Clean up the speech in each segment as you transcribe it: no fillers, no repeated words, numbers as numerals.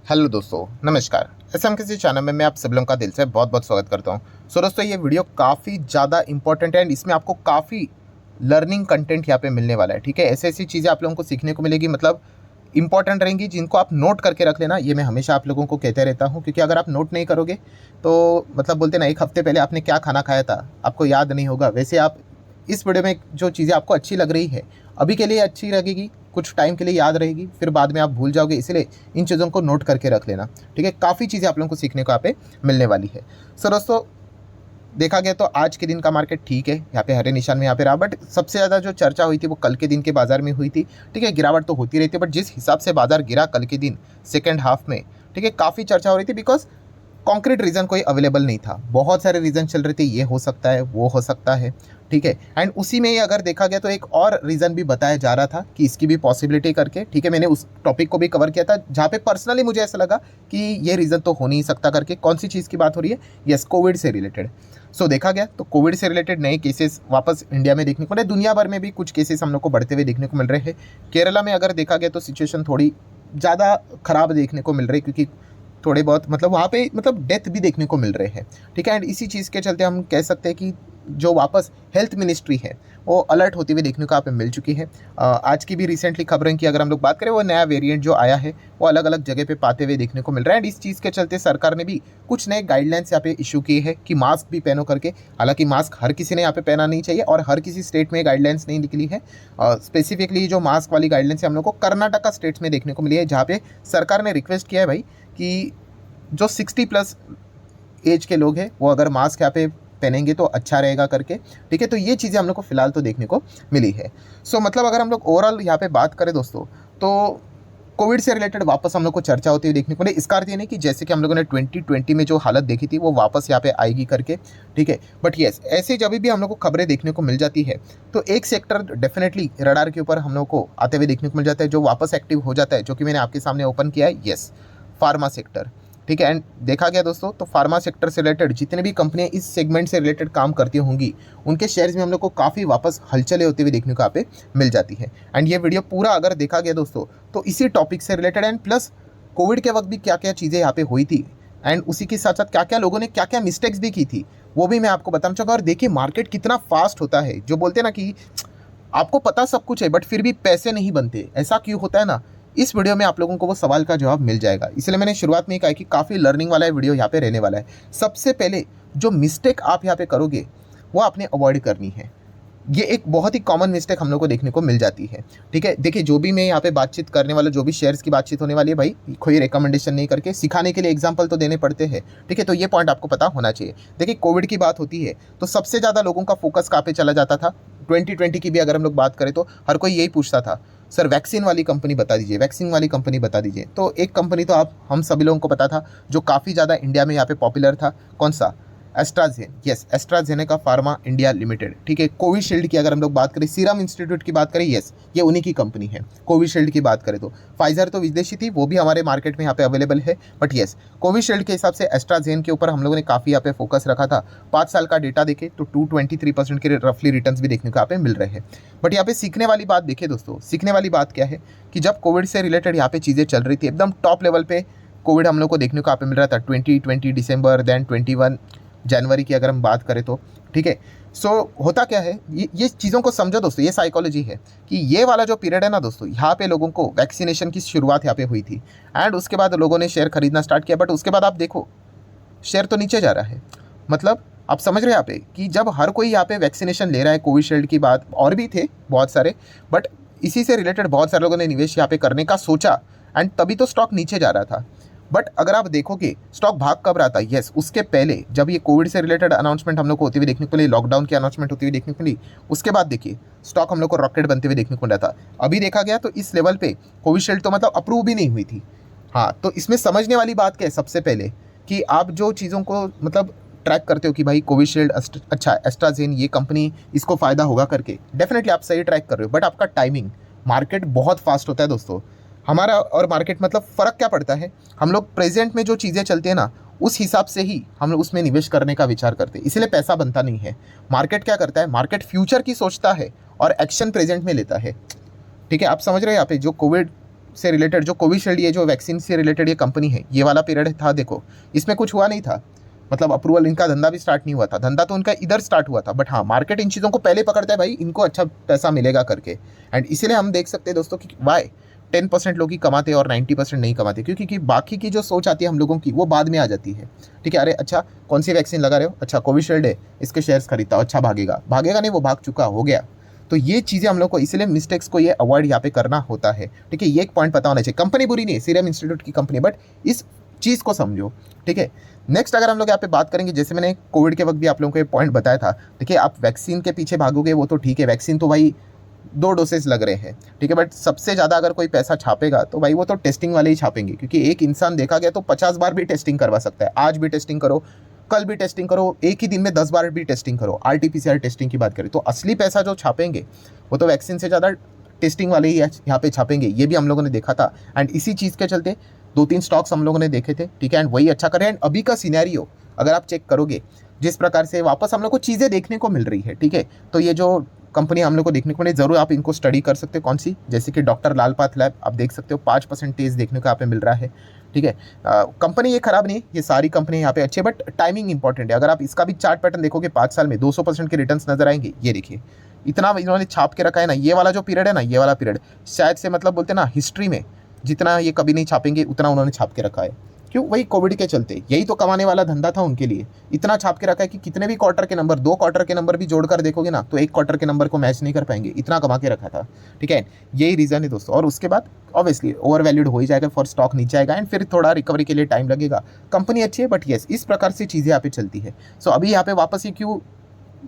Hello दोस्तों, नमस्कार। SM किसी चैनल में मैं आप सब लोगों का दिल से बहुत बहुत स्वागत करता हूं। दोस्तों, ये वीडियो काफ़ी ज़्यादा इंपॉर्टेंट है एंड इसमें आपको काफ़ी लर्निंग कंटेंट यहाँ पे मिलने वाला है। ठीक है, ऐसी ऐसी चीज़ें आप लोगों को सीखने को मिलेगी, मतलब इंपॉर्टेंट रहेंगी, जिनको आप नोट करके रख लेना। ये मैं हमेशा आप लोगों को कहते रहता हूँ, क्योंकि अगर आप नोट नहीं करोगे तो मतलब बोलते ना, एक हफ्ते पहले आपने क्या खाना खाया था आपको याद नहीं होगा। वैसे आप इस वीडियो में जो चीज़ें आपको अच्छी लग रही है अभी के लिए अच्छी लगेगी, कुछ टाइम के लिए याद रहेगी, फिर बाद में आप भूल जाओगे। इसलिए इन चीज़ों को नोट करके रख लेना। ठीक है, काफ़ी चीज़ें आप लोगों को सीखने को यहाँ पे मिलने वाली है। सो दोस्तों, देखा गया तो आज के दिन का मार्केट ठीक है, यहाँ पे हरे निशान में यहाँ पे रहा, बट सबसे ज़्यादा जो चर्चा हुई थी वो कल के दिन के बाजार में हुई थी। ठीक है, गिरावट तो होती रहती है, बट जिस हिसाब से बाजार गिरा कल के दिन सेकेंड हाफ में, ठीक है, काफ़ी चर्चा हो रही थी। बिकॉज कॉन्क्रीट रीज़न कोई अवेलेबल नहीं था, बहुत सारे रीज़न चल रहे थे, ये हो सकता है, वो हो सकता है। ठीक है, एंड उसी में ही अगर देखा गया तो एक और रीज़न भी बताया जा रहा था कि इसकी भी पॉसिबिलिटी करके। ठीक है, मैंने उस टॉपिक को भी कवर किया था, जहाँ पे पर्सनली मुझे ऐसा लगा कि ये रीज़न तो हो नहीं सकता करके। कौन सी चीज़ की बात हो रही है? यस, कोविड से रिलेटेड। सो देखा गया तो कोविड से रिलेटेड नए केसेस वापस इंडिया में देखने को मिले, दुनिया भर में भी कुछ केसेस हम लोग को बढ़ते हुए देखने को मिल रहे हैं। केरला में अगर देखा गया तो सिचुएशन थोड़ी ज़्यादा खराब देखने को मिल रही है, क्योंकि थोड़े बहुत मतलब वहाँ पे मतलब डेथ भी देखने को मिल रहे हैं। ठीक है, एंड इसी चीज़ के चलते हम कह सकते हैं कि जो वापस हेल्थ मिनिस्ट्री है वो अलर्ट होती हुई देखने को यहाँ पे मिल चुकी है। आज की भी रिसेंटली खबरें की अगर हम लोग बात करें, वो नया वेरिएंट जो आया है वो अलग अलग जगह पे पाते हुए देखने को मिल रहा है। एंड इस चीज़ के चलते सरकार ने भी कुछ नए गाइडलाइंस यहाँ पे इशू किए हैं कि मास्क भी पहनो करके। हालांकि मास्क हर किसी ने यहाँ पे पहना नहीं चाहिए और हर किसी स्टेट में गाइडलाइंस नहीं निकली है। स्पेसिफिकली जो मास्क वाली गाइडलाइंस है हम लोग को कर्नाटका स्टेट्स में देखने को मिली है, जहाँ पे सरकार ने रिक्वेस्ट किया है भाई कि जो 60+ एज के लोग हैं वो अगर मास्क यहाँ पे पहनेंगे तो अच्छा रहेगा करके। ठीक है, तो ये चीज़ें हम लोग को फिलहाल तो देखने को मिली है। सो मतलब अगर हम लोग ओवरऑल यहाँ पे बात करें दोस्तों, तो कोविड से रिलेटेड वापस हम लोग को चर्चा होती हुई देखने को मिली। इसका अर्थ ये नहीं कि जैसे कि हम लोगों ने 2020 में जो हालत देखी थी वो वापस यहाँ पे आएगी करके। ठीक है, बट येस, ऐसे जब भी हम लोग को खबरें देखने को मिल जाती है तो एक सेक्टर डेफिनेटली रडार के ऊपर हम लोग को आते हुए देखने को मिल जाता है, जो वापस एक्टिव हो जाता है, जो कि मैंने आपके सामने ओपन किया है। Yes, pharma sector. ठीक है, एंड देखा गया दोस्तों तो फार्मा सेक्टर से रिलेटेड जितने भी कंपनियां इस सेगमेंट से रिलेटेड काम करती होंगी, उनके शेयर्स में हम लोग को काफ़ी वापस हलचलें होते हुए देखने को यहाँ पे मिल जाती है। एंड ये वीडियो पूरा अगर देखा गया दोस्तों तो इसी टॉपिक से रिलेटेड एंड प्लस कोविड के वक्त भी क्या क्या चीज़ें यहाँ पे हुई थी एंड उसी के साथ साथ क्या क्या लोगों ने क्या क्या मिस्टेक्स भी की थी, वो भी मैं आपको बताना चाहूँगा। और देखिए मार्केट कितना फास्ट होता है, जो बोलते हैं ना कि आपको पता सब कुछ है बट फिर भी पैसे नहीं बनते, ऐसा क्यों होता है ना। इस वीडियो में आप लोगों को वो सवाल का जवाब मिल जाएगा। इसलिए मैंने शुरुआत में ही कहा कि काफ़ी लर्निंग वाला वीडियो यहाँ पे रहने वाला है। सबसे पहले जो मिस्टेक आप यहाँ पे करोगे वो आपने अवॉइड करनी है। ये एक बहुत ही कॉमन मिस्टेक हम लोग को देखने को मिल जाती है। ठीक है, देखिए जो भी मैं यहाँ पे बातचीत करने वाला, जो भी शेयर्स की बातचीत होने वाली है भाई, कोई रिकमेंडेशन नहीं करके, सिखाने के लिए एग्जांपल तो देने पड़ते हैं। ठीक है, तो ये पॉइंट आपको पता होना चाहिए। देखिए कोविड की बात होती है तो सबसे ज़्यादा लोगों का फोकस कहाँ पे चला जाता था। 2020 की भी अगर हम लोग बात करें तो हर कोई यही पूछता था, सर वैक्सीन वाली कंपनी बता दीजिए, वैक्सीन वाली कंपनी बता दीजिए। तो एक कंपनी तो आप हम सभी लोगों को पता था जो काफ़ी ज़्यादा इंडिया में यहाँ पे पॉपुलर था, कौन सा? AstraZen. Yes, AstraZeneca pharma India limited. ठीक है, कोविशील्ड की अगर हम लोग बात करें, सीरम इंस्टीट्यूट की बात करें, यस ये उन्हीं की कंपनी है। कोविशील्ड की बात करें तो फाइजर तो विदेशी थी, वो भी हमारे मार्केट में यहाँ पे अवेलेबल है, बट यस कोविशील्ड के हिसाब से एस्ट्राजेन के ऊपर हम लोगों ने काफ़ी यहाँ पे फोकस रखा था। 5 साल का डेटा देखें तो 223% के रफली रिटर्न भी देखने को यहाँ पे मिल रहे हैं। बट यहाँ पे सीखने वाली बात देखिए दोस्तों, सीखने वाली बात क्या है कि जब कोविड से रिलेटेड यहाँ पे चीज़ें चल रही थी, एकदम टॉप लेवल पे कोविड हम लोग को देखने को यहाँ पे मिल रहा था 2020 दिसंबर, देन 21 जनवरी की अगर हम बात करें तो। ठीक है, सो होता क्या है, ये चीज़ों को समझो दोस्तों, ये साइकोलॉजी है कि ये वाला जो पीरियड है ना दोस्तों, यहाँ पे लोगों को वैक्सीनेशन की शुरुआत यहाँ पे हुई थी एंड उसके बाद लोगों ने शेयर खरीदना स्टार्ट किया। बट उसके बाद आप देखो शेयर तो नीचे जा रहा है। मतलब आप समझ रहे हैं यहाँ पे कि जब हर कोई यहाँ पे वैक्सीनेशन ले रहा है, कोविशील्ड की बात और भी थे बहुत सारे, बट इसी से रिलेटेड बहुत सारे लोगों ने निवेश यहाँ पे करने का सोचा एंड तभी तो स्टॉक नीचे जा रहा था। बट अगर आप देखोगे स्टॉक भाग कब रहा था, यस उसके पहले जब ये कोविड से रिलेटेड अनाउंसमेंट हम लोग को होती हुई देखने को मिली, लॉकडाउन की अनाउंसमेंट होती हुई देखने को मिली, उसके बाद देखिए स्टॉक हम लोग को रॉकेट बनते हुए देखने को मिला था। अभी देखा गया तो इस लेवल पे कोविशील्ड तो मतलब अप्रूव भी नहीं हुई थी। हाँ, तो इसमें समझने वाली बात क्या है, सबसे पहले कि आप जो चीज़ों को मतलब ट्रैक करते हो कि भाई कोविशील्ड अच्छा, एस्ट्राजेन ये कंपनी इसको फ़ायदा होगा करके, डेफिनेटली आप सही ट्रैक कर रहे हो। बट आपका टाइमिंग, मार्केट बहुत फास्ट होता है दोस्तों। हमारा और मार्केट मतलब फ़र्क क्या पड़ता है, हम लोग प्रेजेंट में जो चीज़ें चलती हैं ना उस हिसाब से ही हम लोग उसमें निवेश करने का विचार करते हैं, इसलिए पैसा बनता नहीं है। मार्केट क्या करता है, मार्केट फ्यूचर की सोचता है और एक्शन प्रेजेंट में लेता है। ठीक है, आप समझ रहे हैं यहाँ पे जो कोविड से रिलेटेड जो कोविशील्ड, ये जो वैक्सीन से रिलेटेड ये कंपनी है, ये वाला पीरियड था, देखो इसमें कुछ हुआ नहीं था, मतलब अप्रूवल, इनका धंधा भी स्टार्ट नहीं हुआ था, धंधा तो उनका इधर स्टार्ट हुआ था, बट हाँ मार्केट इन चीज़ों को पहले पकड़ता है भाई, इनको अच्छा पैसा मिलेगा करके। एंड इसीलिए हम देख सकते हैं दोस्तों कि वाई 10% लोग ही कमाते हैं और 90% नहीं कमाते, क्योंकि बाकी की जो सोच आती है हम लोगों की वो बाद में आ जाती है। ठीक है, अरे अच्छा कौन सी वैक्सीन लगा रहे हो, अच्छा कोविशील्ड है, इसके शेयर्स खरीदता हो, अच्छा भागेगा, भागेगा नहीं, वो भाग चुका हो गया। तो ये चीज़ें हम लोग को, इसलिए मिस्टेक्स को ये अवॉइड यहाँ पे करना होता है। ठीक है, ये एक पॉइंट पता होना चाहिए। कंपनी बुरी नहीं है, सीरम इंस्टीट्यूट की कंपनी, बट इस चीज़ को समझो। ठीक है, नेक्स्ट अगर हम लोग यहाँ पे बात करेंगे, जैसे मैंने कोविड के वक्त भी आप लोगों को ये पॉइंट बताया था, देखिए आप वैक्सीन के पीछे भागोगे वो तो ठीक है, वैक्सीन तो भाई 2 डोसेज लग रहे हैं, ठीक है, बट सबसे ज़्यादा अगर कोई पैसा छापेगा तो भाई वो तो टेस्टिंग वाले ही छापेंगे, क्योंकि एक इंसान देखा गया तो 50 बार भी टेस्टिंग करवा सकता है। आज भी टेस्टिंग करो, कल भी टेस्टिंग करो, एक ही दिन में 10 बार भी टेस्टिंग करो। RT-PCR टेस्टिंग की बात करें तो असली पैसा जो छापेंगे वो तो वैक्सीन से ज़्यादा टेस्टिंग वाले ही यहाँ पे छापेंगे, ये भी हम लोगों ने देखा था। एंड इसी चीज़ के चलते 2-3 स्टॉक्स हम लोगों ने देखे थे, ठीक है, एंड वही अच्छा करे। एंड अभी का सिनेरियो अगर आप चेक करोगे, जिस प्रकार से वापस हम लोग को चीज़ें देखने को मिल रही है, ठीक है, तो ये जो कंपनी हम लोग को देखने को मिले, ज़रूर आप इनको स्टडी कर सकते हो। कौन सी, जैसे कि डॉक्टर लाल पाथ लैब, आप देख सकते हो 5% देखने को यहाँ पे मिल रहा है। ठीक है, कंपनी ये खराब नहीं है, ये सारी कंपनी यहाँ पे अच्छी है, बट टाइमिंग इंपॉर्टेंट है। अगर आप इसका भी चार्ट पैटर्न देखोगे 5 साल में 200% के रिटर्न्स नजर आएंगे। ये देखिए इतना इन्होंने छाप के रखा है ना, ये वाला जो पीरियड है ना, ये वाला पीरियड शायद से, मतलब बोलते हैं ना हिस्ट्री में जितना ये कभी नहीं छापेंगे उतना उन्होंने छाप के रखा है। क्यों, वही कोविड के चलते, यही तो कमाने वाला धंधा था उनके लिए, इतना छाप के रखा है कि कितने भी क्वार्टर के नंबर, 2 क्वार्टर के नंबर भी जोड़कर देखोगे ना तो 1 क्वार्टर के नंबर को मैच नहीं कर पाएंगे, इतना कमा के रखा था। ठीक है, यही रीज़न है दोस्तों। और उसके बाद ऑब्वियसली ओवर वैल्यूड हो ही जाएगा, फॉर स्टॉक नीचे आएगा एंड फिर थोड़ा रिकवरी के लिए टाइम लगेगा। कंपनी अच्छी है, बट येस इस प्रकार से चीज़ें यहाँ पे चलती है। सो अभी यहाँ पे वापस ये क्यों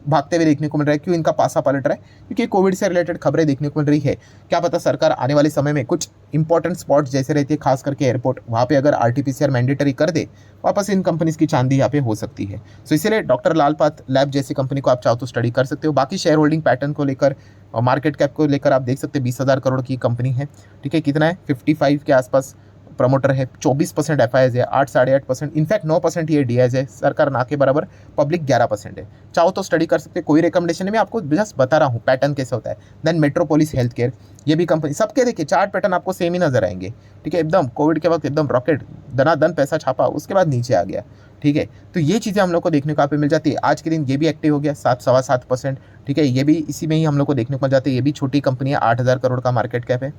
भागते हुए देखने को मिल रहा है, क्यों इनका पासा पलट रहा है, क्योंकि कोविड से रिलेटेड खबरें देखने को मिल रही है। क्या पता सरकार आने वाले समय में कुछ इंपॉर्टेंट स्पॉट्स जैसे रहती है, खास करके एयरपोर्ट, वहाँ पे अगर RT-PCR मैंडेटरी कर दे, वापस इन कंपनीज की चांदी यहाँ पे हो सकती है। सो इसीलिए डॉक्टर लाल पाथ लैब जैसी कंपनी को आप चाहो तो स्टडी कर सकते हो। बाकी शेयर होल्डिंग पैटर्न को लेकर और मार्केट कैप को लेकर आप देख सकते हैं 20,000 करोड़ की कंपनी है। ठीक है, कितना है, 55 के आसपास प्रमोटर है, 24% FIIs है, 8-8.5%, इनफैक्ट 9% ये DIs है, सरकार ना के बराबर, पब्लिक 11% है। चाहो तो स्टडी कर सकते, कोई रिकमेंडेशन नहीं, मैं आपको जस्ट बता रहा हूँ पैटर्न कैसे होता है। देन मेट्रोपोलिस हेल्थ केयर, ये भी कंपनी, सबके देखिए चार्ट पैटर्न आपको सेम ही नजर आएंगे। ठीक है, एकदम कोविड के वक्त एकदम रॉकेट दनादन पैसा छापा, उसके बाद नीचे आ गया। ठीक है, तो ये चीज़ें हम लोग को देखने को यहाँ पे मिल जाती है। आज के दिन ये भी एक्टिव हो गया 7-7.25%। ठीक है, ये भी इसी में ही हम लोग को देखने को मिल जाती है। ये भी छोटी कंपनी है, 8,000 करोड़ का मार्केट कैप है,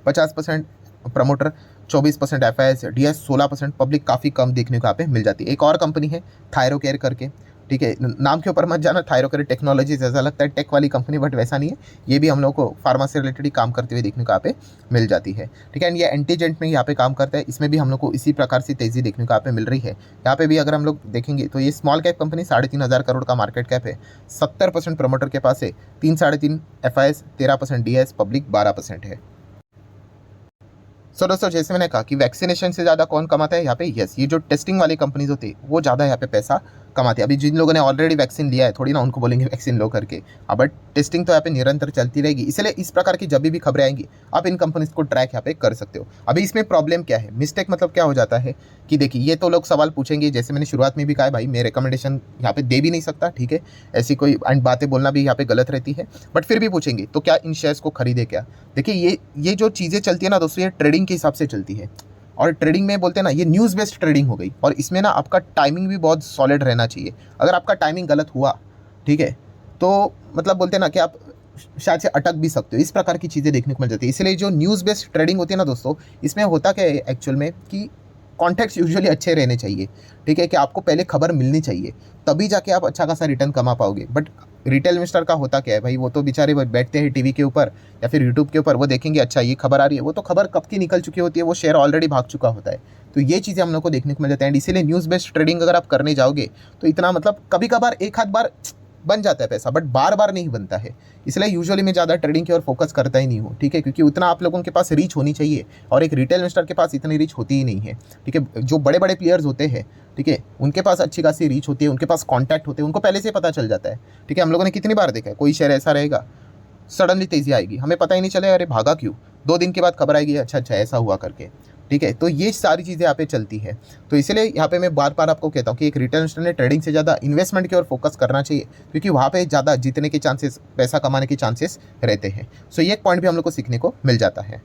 50% प्रमोटर, 24% FIIs, DIs 16%, पब्लिक काफ़ी कम देखने को यहाँ पे मिल जाती है। एक और कंपनी है थायरोकेयर करके, ठीक है, नाम के ऊपर मत जाना, थायरोकेयर टेक्नोलॉजीज ऐसा लगता है टेक वाली कंपनी, बट वैसा नहीं है। ये भी हम लोग को फार्मा से रिलेटेड ही काम करते हुए देखने को यहाँ पे मिल जाती है। ठीक है, एंड ये एंटीजेंट में यहाँ पे काम करता है, इसमें भी हम लोग को इसी प्रकार से तेज़ी देखने को यहाँ पे मिल रही है। यहाँ पे भी अगर हम लोग देखेंगे तो ये स्मॉल कैप कंपनी, 3,500 करोड़ का मार्केट कैप है, 70% प्रमोटर के पास है, 3-3.5 FIIs, 13% DIs, पब्लिक 12% है। सो दोस्तों, जैसे मैंने कहा कि वैक्सीनेशन से ज़्यादा कौन कमाता है यहाँ पे, यस ये जो टेस्टिंग वाली कंपनीज होती है वो ज़्यादा यहाँ पे पैसा कमाते हैं। अभी जिन लोगों ने ऑलरेडी वैक्सीन लिया है, थोड़ी ना उनको बोलेंगे वैक्सीन लो करके, बट टेस्टिंग तो यहाँ पे निरंतर चलती रहेगी। इसलिए इस प्रकार की जब भी खबरें आएंगी आप इन कंपनीज को ट्रैक यहाँ पे कर सकते हो। अभी इसमें प्रॉब्लम क्या है, मिस्टेक मतलब क्या हो जाता है कि देखिए, ये तो लोग सवाल पूछेंगे, जैसे मैंने शुरुआत में भी कहा है भाई, मैं रिकमेंडेशन यहाँ पे दे भी नहीं सकता, ठीक है, ऐसी कोई एंड बातें बोलना भी यहाँ पे गलत रहती है, बट फिर भी पूछेंगे तो क्या इन शेयर्स को खरीदे क्या। देखिए ये जो चीज़ें चलती है ना दोस्तों, ये ट्रेडिंग के हिसाब से चलती है, और ट्रेडिंग में बोलते हैं ना, ये न्यूज़ बेस्ड ट्रेडिंग हो गई, और इसमें ना आपका टाइमिंग भी बहुत सॉलिड रहना चाहिए। अगर आपका टाइमिंग गलत हुआ, ठीक है, तो मतलब बोलते हैं ना कि आप शायद से अटक भी सकते हो। इस प्रकार की चीज़ें देखने को मिल जाती है। इसलिए जो न्यूज़ बेस्ड ट्रेडिंग होती है ना दोस्तों, इसमें होता क्या है एक्चुअल में कि कॉन्टेक्स्ट यूजुअली अच्छे रहने चाहिए। ठीक है, कि आपको पहले खबर मिलनी चाहिए, तभी जाके आप अच्छा खासा रिटर्न कमा पाओगे। बट रिटेल इन्वेस्टर का होता क्या है भाई, वो तो बेचारे बैठते हैं टीवी के ऊपर या फिर यूट्यूब के ऊपर, वो देखेंगे अच्छा ये खबर आ रही है, वो तो खबर कब की निकल चुकी होती है, वो शेयर ऑलरेडी भाग चुका होता है। तो ये चीज़ें हम लोग को देखने को मिल जाता है। एंड इसीलिए न्यूज़ बेस्ड ट्रेडिंग अगर आप करने जाओगे तो इतना, मतलब कभी कभार एक आध बार बन जाता है पैसा, बट बार बार नहीं बनता है। इसलिए यूजुअली मैं ज़्यादा ट्रेडिंग की ओर फोकस करता ही नहीं हूँ। ठीक है, क्योंकि उतना आप लोगों के पास रीच होनी चाहिए, और एक रिटेल इन्वेस्टर के पास इतनी रीच होती ही नहीं है। ठीक है, जो बड़े बड़े प्लेयर्स होते हैं, ठीक है, उनके पास अच्छी खासी रीच होती है, उनके पास कॉन्टैक्ट होते हैं, उनको पहले से पता चल जाता है। ठीक है, हम लोगों ने कितनी बार देखा है, कोई शेयर ऐसा रहेगा सडनली तेज़ी आएगी, हमें पता ही नहीं चले अरे भागा क्यों, 2 दिन के बाद खबर आएगी अच्छा ऐसा हुआ करके। ठीक है, तो ये सारी चीज़ें यहाँ पे चलती है। तो इसलिए यहाँ पे मैं बार बार आपको कहता हूँ कि एक रिटेल इन्वेस्टर ने ट्रेडिंग से ज़्यादा इन्वेस्टमेंट की ओर फोकस करना चाहिए, क्योंकि वहाँ पे ज़्यादा जीतने के चांसेस, पैसा कमाने के चांसेस रहते हैं। सो ये एक पॉइंट भी हम लोग को सीखने को मिल जाता है।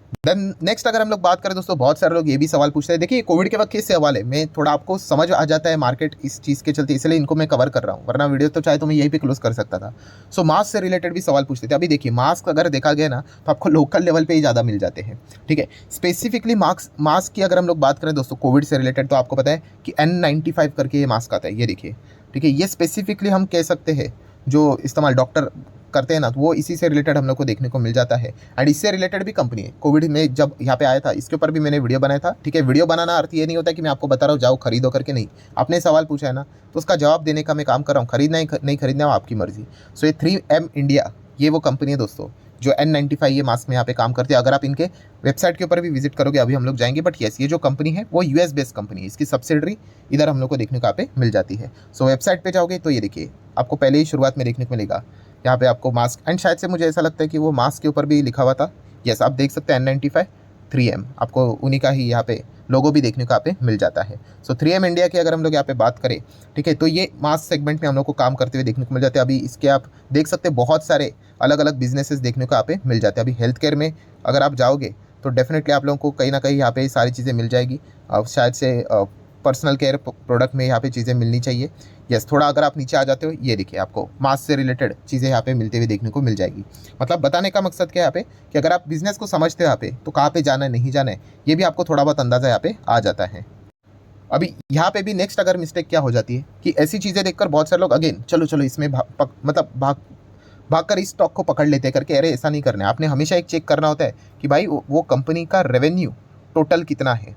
देन नेक्स्ट अगर हम लोग बात करें दोस्तों, बहुत सारे लोग ये भी सवाल पूछते हैं, देखिए कोविड के वक्त किस सवाल है, मैं थोड़ा आपको समझ आ जाता है मार्केट इस चीज़ के चलते, इसलिए इनको मैं कवर कर रहा हूँ, वरना वीडियो तो चाहे तो मैं यहीं पे क्लोज कर सकता था। सो मास्क से रिलेटेड भी सवाल पूछते थे। अभी देखिए मास्क अगर देखा गया ना तो आपको लोकल लेवल पे ही ज़्यादा मिल जाते हैं, ठीक है। स्पेसिफिकली मास्क की अगर हम लोग बात करें दोस्तों कोविड से रिलेटेड, तो आपको पता है कि N95 करके ये मास्क आता है, ये देखिए, ठीक है। ये स्पेसिफिकली हम कह सकते हैं जो इस्तेमाल डॉक्टर करते हैं ना, तो वो इसी से रिलेटेड हम लोग को देखने को मिल जाता है। एंड इससे रिलेटेड भी कंपनी है, कोविड में जब यहाँ पे आया था इसके ऊपर भी मैंने वीडियो बनाया था, ठीक है। वीडियो बनाना अर्थ ये नहीं होता कि मैं आपको बता रहा हूँ जाओ खरीदो करके, नहीं। आपने सवाल पूछा है ना, तो उसका जवाब देने का मैं काम कर रहा हूँ, खरीदना ही नहीं खरीदना हो आपकी मर्जी। सो ये 3M इंडिया, ये वो कंपनी है दोस्तों जो N95 ये मास्क में यहाँ पे काम करती है। अगर आप इनके वेबसाइट के ऊपर भी विजिट करोगे, अभी हम लोग जाएंगे, बट येस ये जो कंपनी है वो US बेस्ड कंपनी है, इसकी सब्सिडरी इधर हम लोग को देखने को यहाँ पे मिल जाती है। सो वेबसाइट पे जाओगे तो ये देखिए आपको पहले ही शुरुआत में देखने को मिलेगा यहाँ पे आपको मास्क, एंड शायद से मुझे ऐसा लगता है कि वो मास्क के ऊपर भी लिखा हुआ था, यस आप देख सकते हैं N95 3M, आपको उन्हीं का ही यहाँ पे लोगो भी देखने को यहाँ पे मिल जाता है। सो 3M इंडिया की अगर हम लोग यहाँ पे बात करें, ठीक है, तो ये मास्क सेगमेंट में हम लोग को काम करते हुए देखने को मिल जाते हैं। अभी इसके आप देख सकते हैं बहुत सारे अलग अलग बिजनेसेस देखने को यहाँ पे मिल जाते हैं। अभी हेल्थ केयर में अगर आप जाओगे तो डेफिनेटली आप लोगों को कहीं ना कहीं यहाँ पे सारी चीज़ें मिल जाएगी। शायद से पर्सनल केयर प्रोडक्ट में यहाँ पे चीज़ें मिलनी चाहिए। यस थोड़ा अगर आप नीचे आ जाते हो, ये देखिए आपको मास्क से रिलेटेड चीज़ें यहाँ पे मिलते हुए देखने को मिल जाएगी। मतलब बताने का मकसद क्या है यहाँ पे कि अगर आप बिजनेस को समझते हो यहाँ पे, तो कहाँ पे जाना है नहीं जाना है ये भी आपको थोड़ा बहुत अंदाज़ा यहाँ पे आ जाता है। अभी यहाँ पे भी नेक्स्ट अगर मिस्टेक क्या हो जाती है कि ऐसी चीज़ें देखकर बहुत सारे लोग अगेन चलो इसमें भाग कर इस स्टॉक को पकड़ लेते करके, अरे ऐसा नहीं करना है। आपने हमेशा एक चेक करना होता है कि भाई वो कंपनी का रेवेन्यू टोटल कितना है,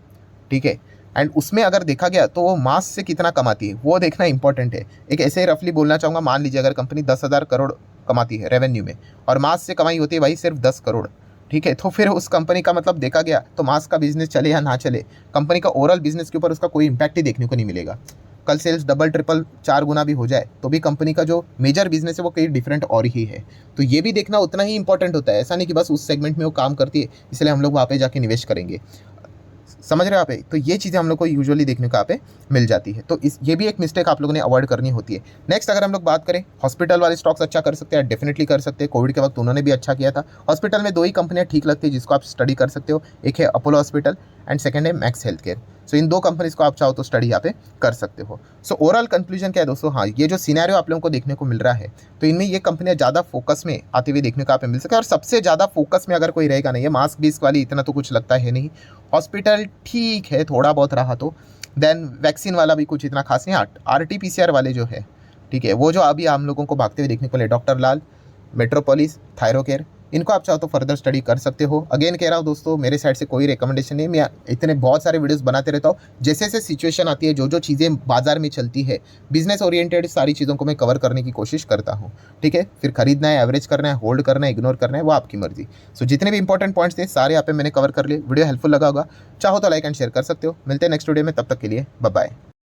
ठीक है। एंड उसमें अगर देखा गया तो वो मास से कितना कमाती है वो देखना इंपॉर्टेंट है। एक ऐसे ही रफली बोलना चाहूँगा, मान लीजिए अगर कंपनी 10,000 करोड़ कमाती है रेवेन्यू में और मास से कमाई होती है भाई सिर्फ 10 करोड़, ठीक है, तो फिर उस कंपनी का मतलब देखा गया तो मास का बिजनेस चले या ना चले, कंपनी का ओवरऑल बिजनेस के ऊपर उसका कोई इंपैक्ट ही देखने को नहीं मिलेगा। कल सेल्स डबल ट्रिपल 4 गुना भी हो जाए तो भी कंपनी का जो मेजर बिजनेस है वो कहीं डिफरेंट और ही है। तो ये भी देखना उतना ही इंपॉर्टेंट होता है। ऐसा नहीं कि बस उस सेगमेंट में वो काम करती है इसलिए हम लोग वहाँ पे जाके निवेश करेंगे, समझ रहे हो आप? तो ये चीज़ें हम लोग को यूजुअली देखने को यहाँ पे मिल जाती है। तो ये भी एक मिस्टेक आप लोगों ने अवॉइड करनी होती है। नेक्स्ट अगर हम लोग बात करें, हॉस्पिटल वाले स्टॉक्स अच्छा कर सकते हैं, डेफिनेटली कर सकते हैं। कोविड के वक्त उन्होंने भी अच्छा किया था। हॉस्पिटल में 2 ही कंपनियां ठीक लगती है जिसको आप स्टडी कर सकते हो, एक है अपोलो हॉस्पिटल एंड सेकंड है मैक्स हेल्थ केयर। सो इन 2 कंपनीज को आप चाहो तो स्टडी यहाँ पे कर सकते हो। सो ओवरऑल कंक्लूजन क्या है दोस्तों, हाँ ये जो सिनेरियो आप लोगों को देखने को मिल रहा है तो इनमें ये कंपनियां ज़्यादा फोकस में आते हुए देखने को यहाँ पे मिल सके। और सबसे ज़्यादा फोकस में अगर कोई रहेगा नहीं, ये मास्क बीस्क वाली इतना तो कुछ लगता है नहीं, हॉस्पिटल ठीक है थोड़ा बहुत रहा तो, देन वैक्सीन वाला भी कुछ इतना खास नहीं। RT-PCR वाले जो है, ठीक है, वो जो अभी हम लोगों को भागते हुए देखने को मिले, डॉक्टर लाल, मेट्रोपोलिस, थायरोकेयर, इनको आप चाहो तो फर्दर स्टडी कर सकते हो। अगेन कह रहा हूँ दोस्तों, मेरे साइड से कोई रिकमेंडेशन नहीं, मैं इतने बहुत सारे वीडियोस बनाते रहता हूँ। जैसे जैसे सिचुएशन आती है, जो जो चीज़ें बाजार में चलती है, बिजनेस ओरिएंटेड सारी चीज़ों को मैं कवर करने की कोशिश करता हूँ, ठीक है। फिर खरीदना है, एवरेज करना है, होल्ड करना है, इग्नोर करना है, वो आपकी मर्जी। सो जितने भी इंपॉर्टेंट पॉइंट्स थे सारे यहाँ पे मैंने कवर कर लिए। वीडियो हेल्पफुल लगा होगा, चाहो तो लाइक एंड शेयर कर सकते हो। मिलते हैं नेक्स्ट वीडियो में, तब तक के लिए बाय बाय।